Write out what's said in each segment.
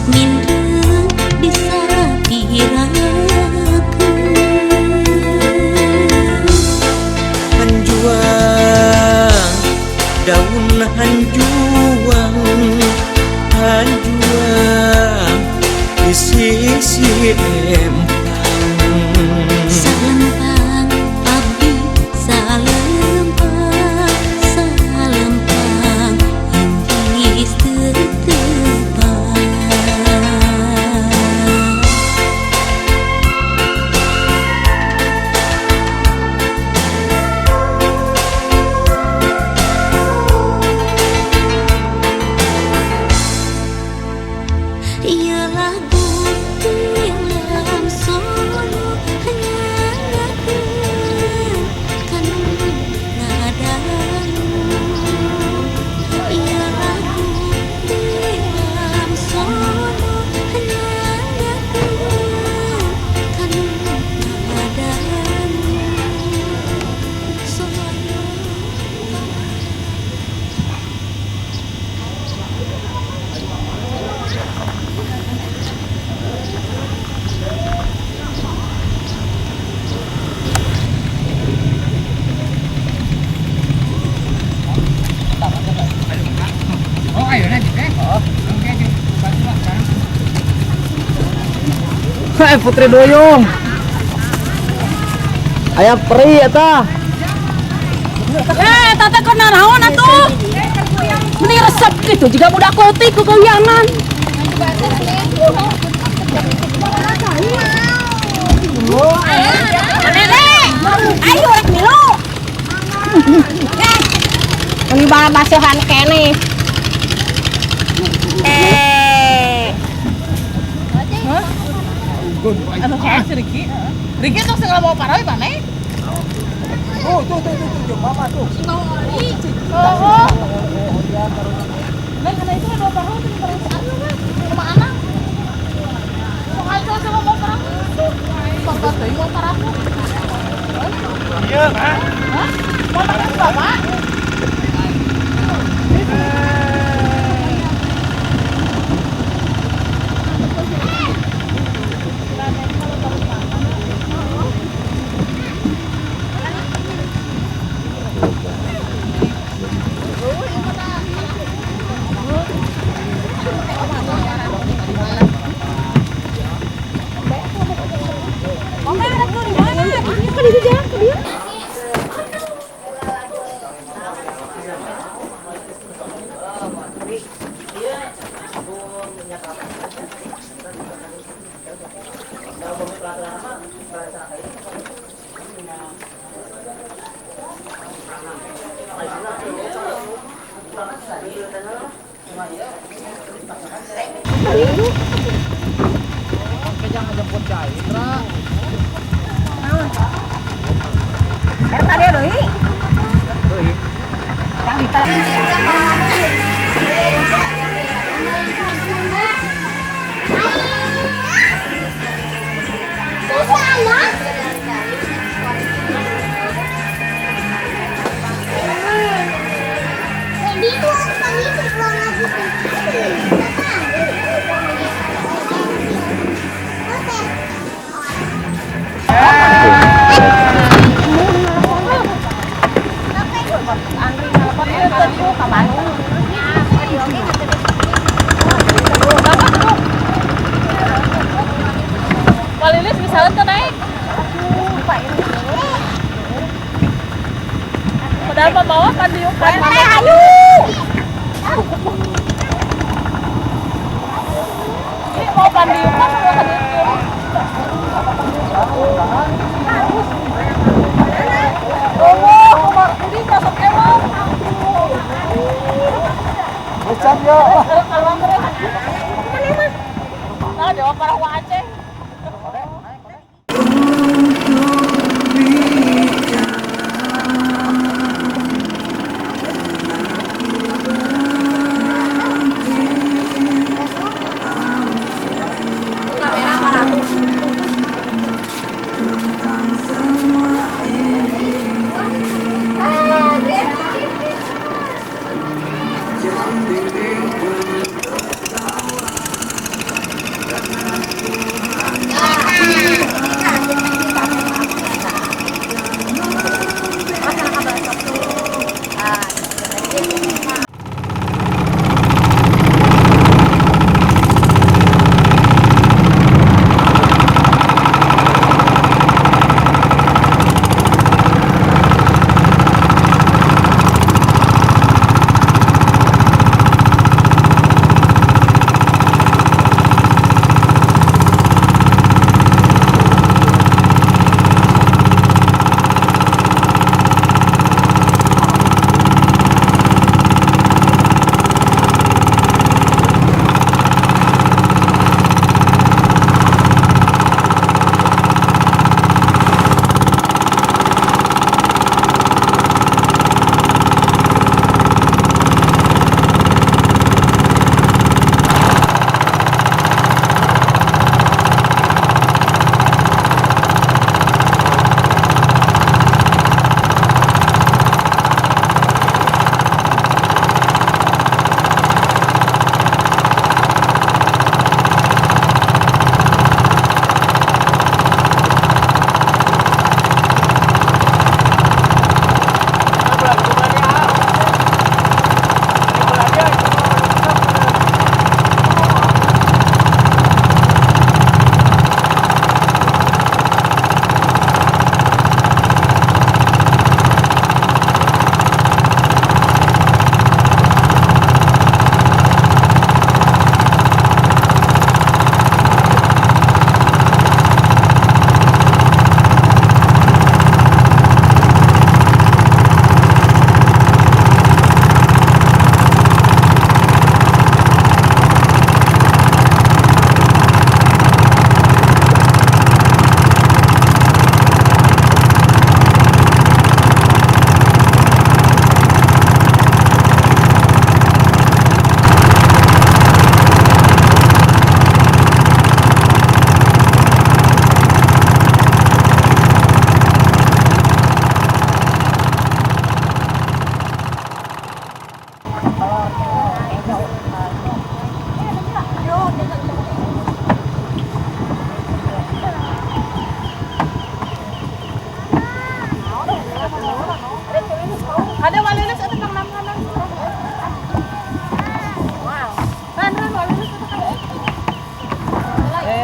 Mindeng bisa dirakeun Hanjuang daun hanjuang hanjuang di sisi empang salempang abdi salempang salempang hindis tetepang ieu lagu tilam sono nyangakeun kanu ngadanu ieu lagu tilam sono nyangakeun kanu ngadanu sono Oh, ayo nanti deh. Oh. Oke, bantu Pak kan. Hai Putri Duyung. Aya peri eta. Tata kau nanaon atuh? Mending resep gitu juga budak kotik ku kauyangan. Nenek, ayo rek milu. Ini bahan basuhan kene. Ano ka si Ricky? Ricky tuh segala mau parawi mana? Tuh, mama tuh. Oh. Neng, itu ada parawi di perasaan lu kan? Rumah anak. Kok aja sama mau parawi? Bapak tuh mau parawi. Iya, Pak. Hah? Mau parawi Bapak? Palilis misalnya tuh naik. Padahal pembawa kan diukan. Ayo. Ini mau pandiukan mau hadirin. Oh, ini masuk kemana? Ucap ya. Nah, jawab para Aceh.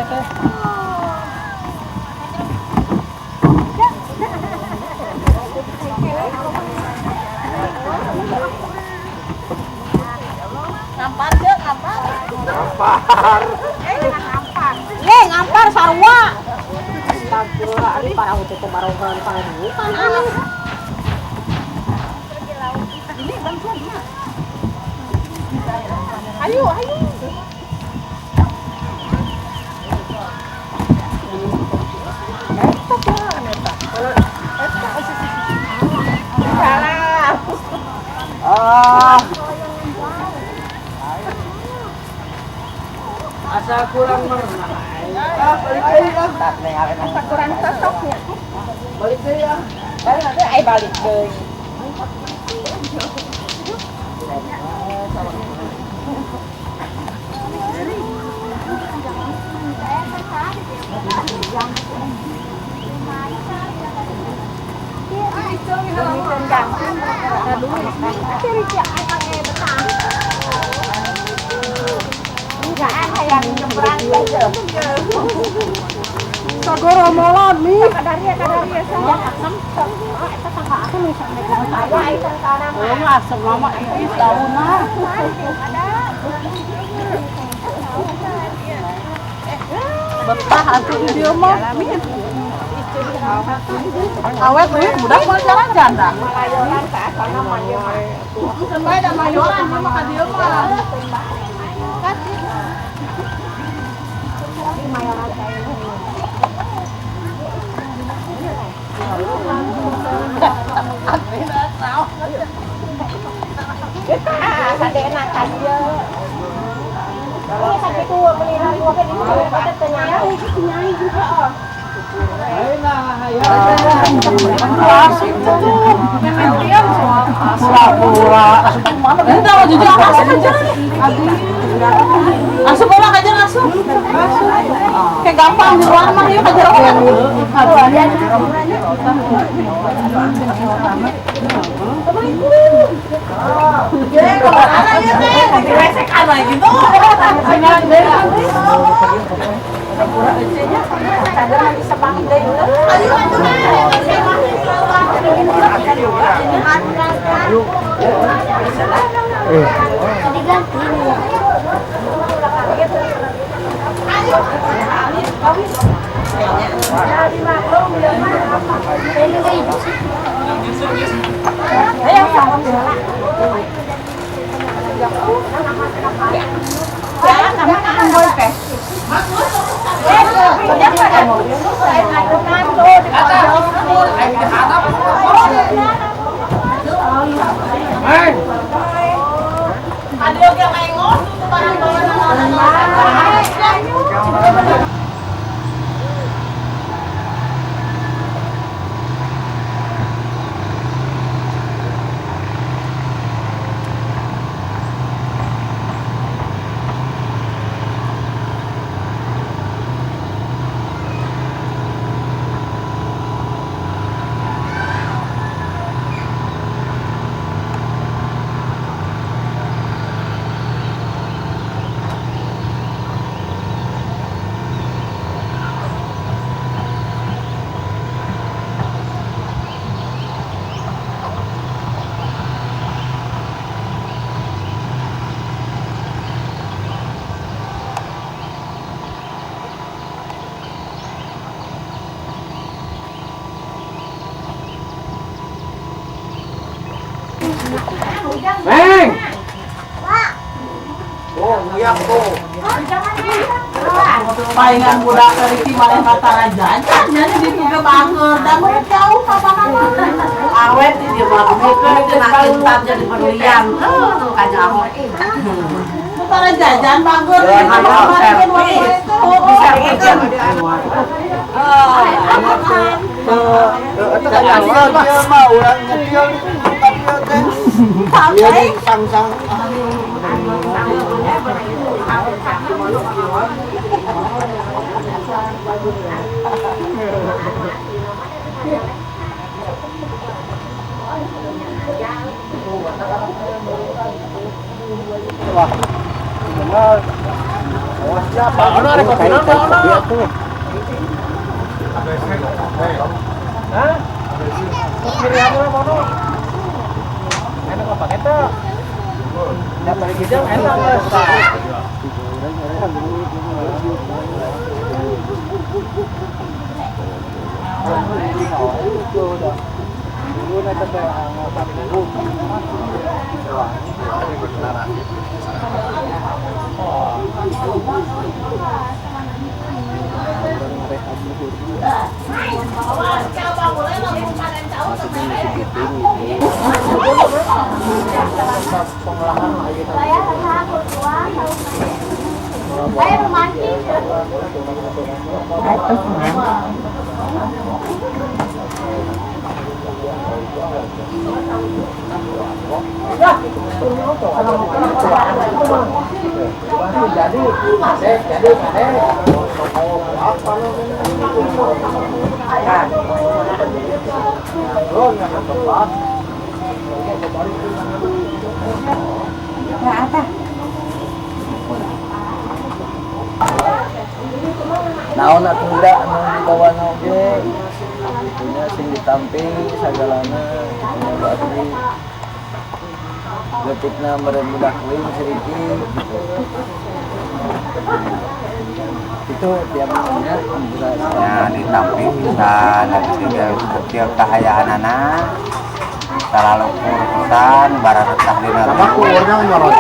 teh. Ngampar deh, ngampar. Ngampar sarua. Astagfirullah, ari para hutu teh barogan pangbukan anu. Ini bantuan dia. Ayo, ayo. Asa kurang merenang. Kurang cocoknya. Balik deh ya. Balik nanti ai balik deui. Sagoro molot mi. Kadaria saja asam. Eta tangga aku nih sampai ke saya itu sekarang. Oh, asam mama ini tahun mah. Betah atuh di dieu mah. Awet duit budak mau jalan-jalan dah. Mayoran ka asana mah ieu mah. Sampai ada mayoran mah ka dieu mah. Sadena ka dieu. Kalau sakit tu melihat gua kan itu kita tanya. Ayo nah, ayo. Pura-pura. Entah mau jujur asup aja. Asup bola aja asup. Kayak gampang di luar mah yuk aja. Ya kalau ada ya teh, diresekan lagi gitu. Jangan deh. Pura-pura aja nya. Sadar lagi semangat deui. Ayo Neng. Oh, nguyak tuh. palingan budak dari Timale Matarajan kan jadi dibuka banget dan mau jauh kapan-kapan awet di dia mah itu makin tar jadi berlian tuh kanya Matarajan banget Dia mah orang ngecil dia di sang-sang. Wah, benar. Awas Ono ada kopi ono. Hah? Kiri aku ono. Enak apa kita? Dapat kita enak lah. Saya memancing. Naon tunda anu dibawa oge punya sing ditampi sagalana punya bateri letikna meureun budak leuwih sedikit gitu. Itu tiap punya Ya ditampi pisan setiap kahayaanana terlalu urusan barang retah dina sama kuurna nyorot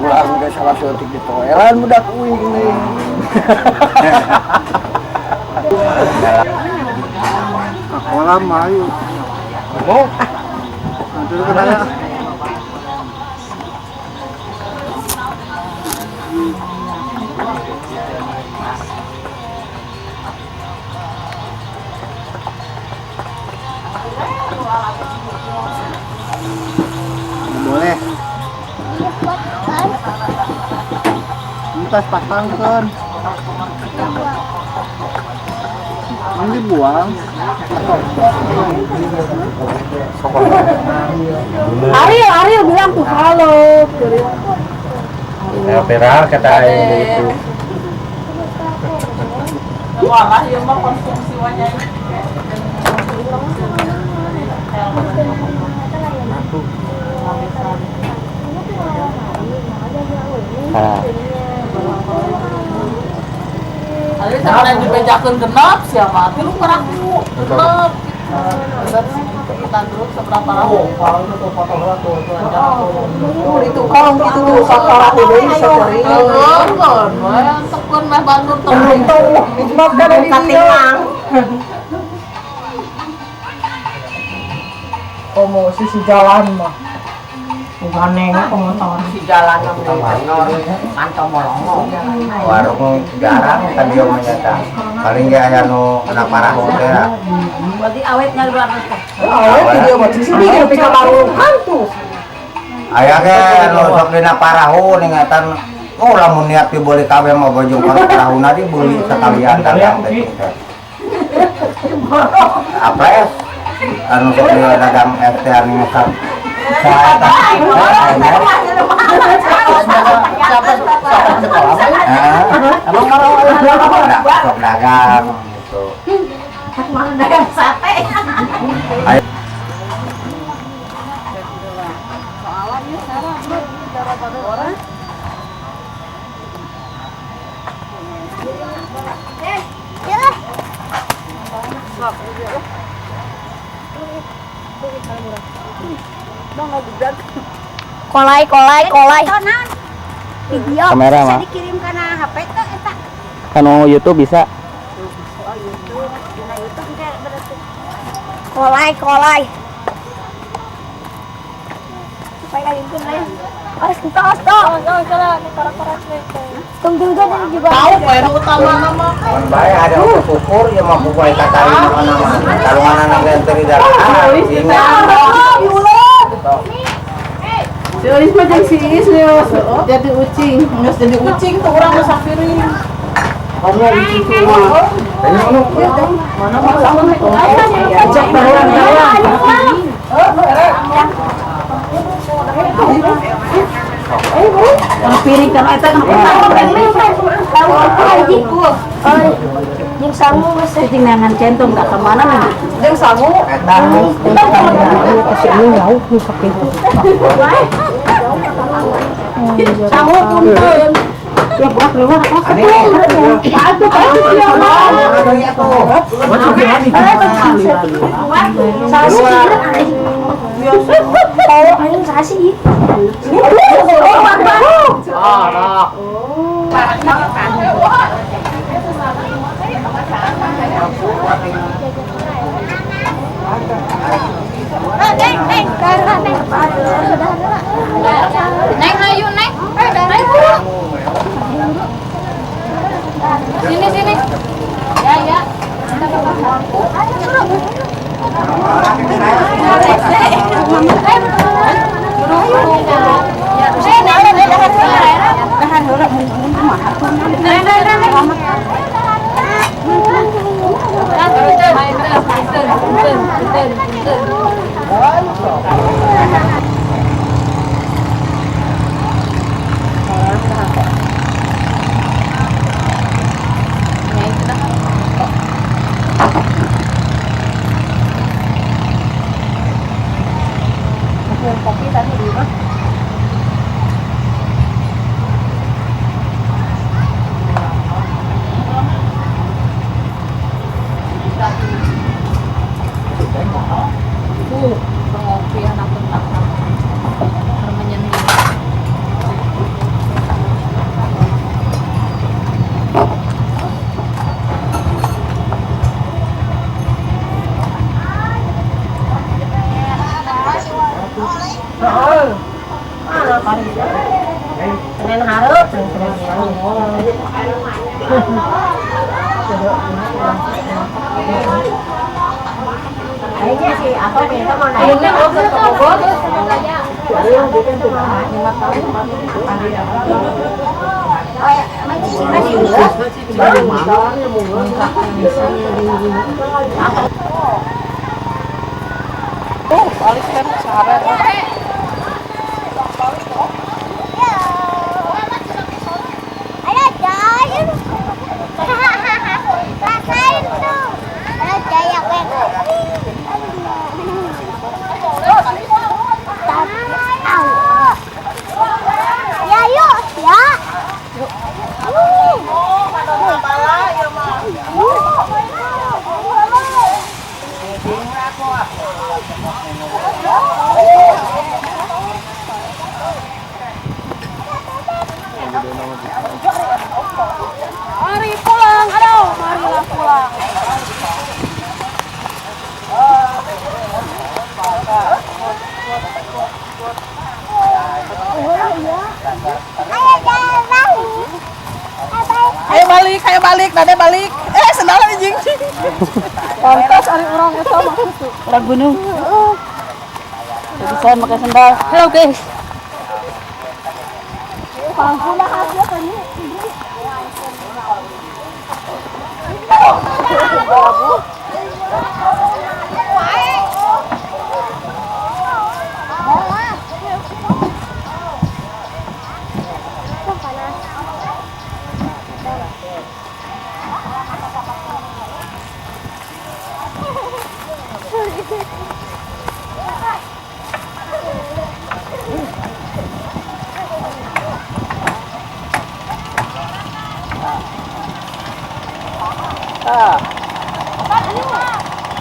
ulah udah salah setik di toilet budak uing nih. Kolam ayo. Oh. Nanti kenanya. Boleh. Tas pasangkan. Ini dibuang. Ariel bilang tuh halo. ya viral kata yang begitu. Walah, ya mah konsumsi wajah. Ada cara dibejakeun genep siapa? Tilu peraku genep. Kita dulu seberapa lama? Itu kalau itu tuh salah deui sakari. Kan, yang tekun mah bandur tekun. Itu kan katingang. Promosi si jalan mah. Bukannya komentar si jalan kantong molong. Warung jarang kan dia menyata. Paling dia aya nu anak parah teh. Berarti awetnya berapa teh? Awet dia mah di sini kan pika baru hantu. Aya ge nu sok dina parahu ningatan oh lamun niat dibeli kawe mah bojong parahuna dibeli sekalian dagang teh. Apa ya? Anu sok dagang es teh anu ngusap. Emang marah Sok dagang gitu. mana dagang sate? Kolai. Video Kamera, bisa Mak. dikirim karena HP tuh eta. Kan mau YouTube bisa. Oh YouTube, dina YouTube enggak berarti. Kolai. Supaya kalian lain. Harus kita stop. Tunggu juga. Tahu poin utama nama. Mun bae ada syukur ya mah bukan kata mana kalau anak ngenter di dalam Si Olis mah jeung si Is jadi ucing. Geus jadi ucing tuh urang mah sakiring. Kamu ucing semua. Mana masalah itu? Ajak barang-barang. Kalau piring kan eta kan Tahu apa lagi? Yang sangu mas. cing nangan centong enggak kemana lagi. Yang sangu. Kasih lu jauh lu pakai itu. Sangu punten. Ya buat keluar apa? Aduh, oh, aing sasi. Neng ayo neng. Neng. Sini. Ya. Ngopi anak tentang permenyen. Senin hareup. Kayaknya sih apa kita mau naik ke Bogor. Ada jahit. Rasain tuh. Ada jahit ya yuk ya. Mari pulang, aduh, marilah pulang. Ayo balik, Dade balik. Sendalnya anjing. Pantas ari orang itu maksud. Orang gunung. Jadi saya pakai sendal. Halo guys. Pangkulah aja kan ini.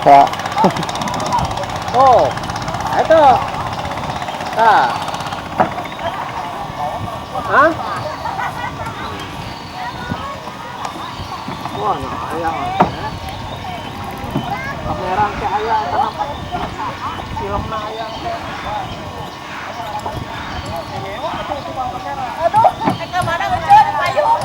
Kak. Oh, itu. Kak. Hah? Wah, ayam. Kamerang ke ayam, kenapa? Film na ayam. Aduh, ke mana ngejar payung.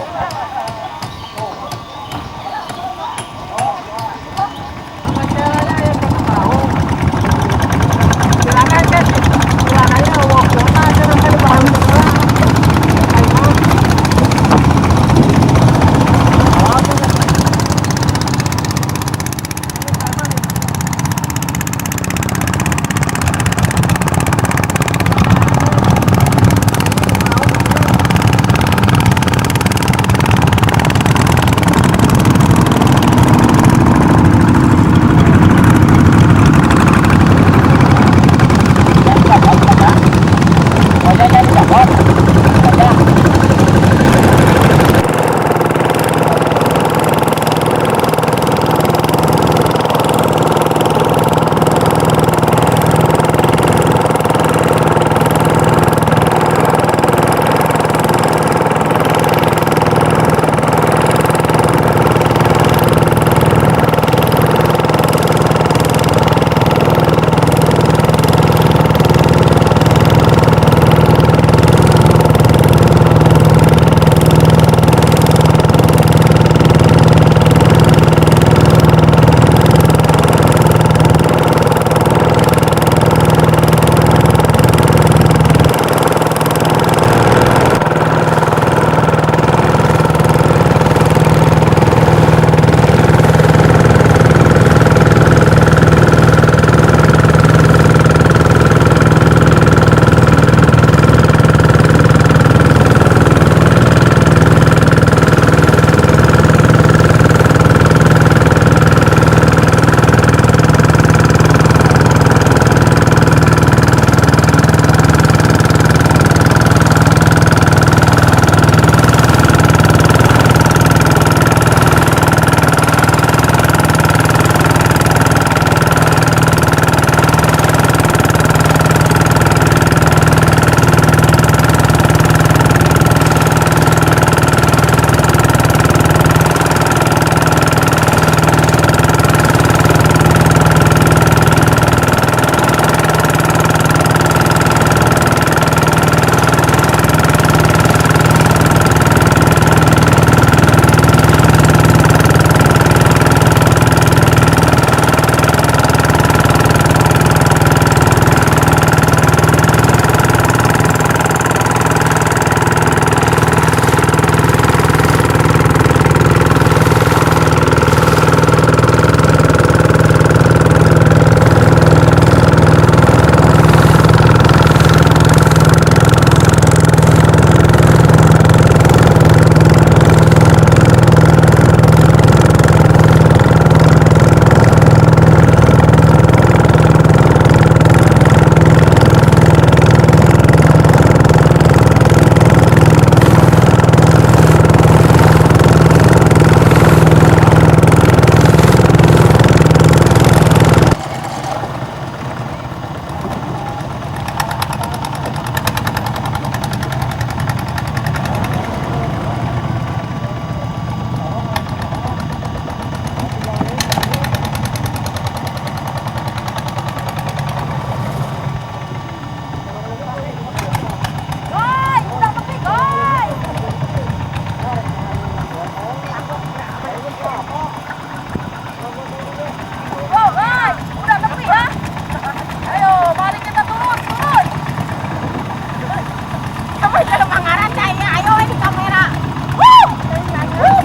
Pangaran saya, ayo ini kamera.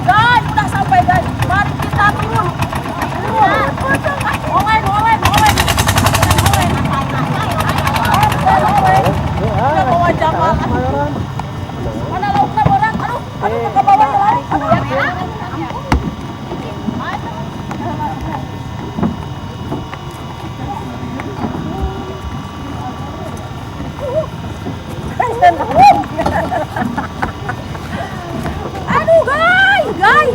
Guys, udah sampai guys. Mari kita turun. Molen. Udah bawa jamaah. Mana lauknya orang? Aduh, ke bawah ya lari. Aduh, guys.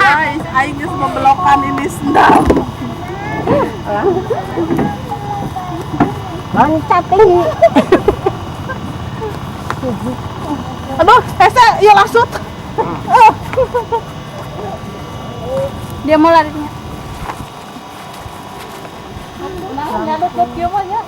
Guys, aing geus membelokan ini sendal. Loncat tinggi. Aduh, hese ieu lasut. Dia mau larinya. Nah, nyadut ke kieu mah ya.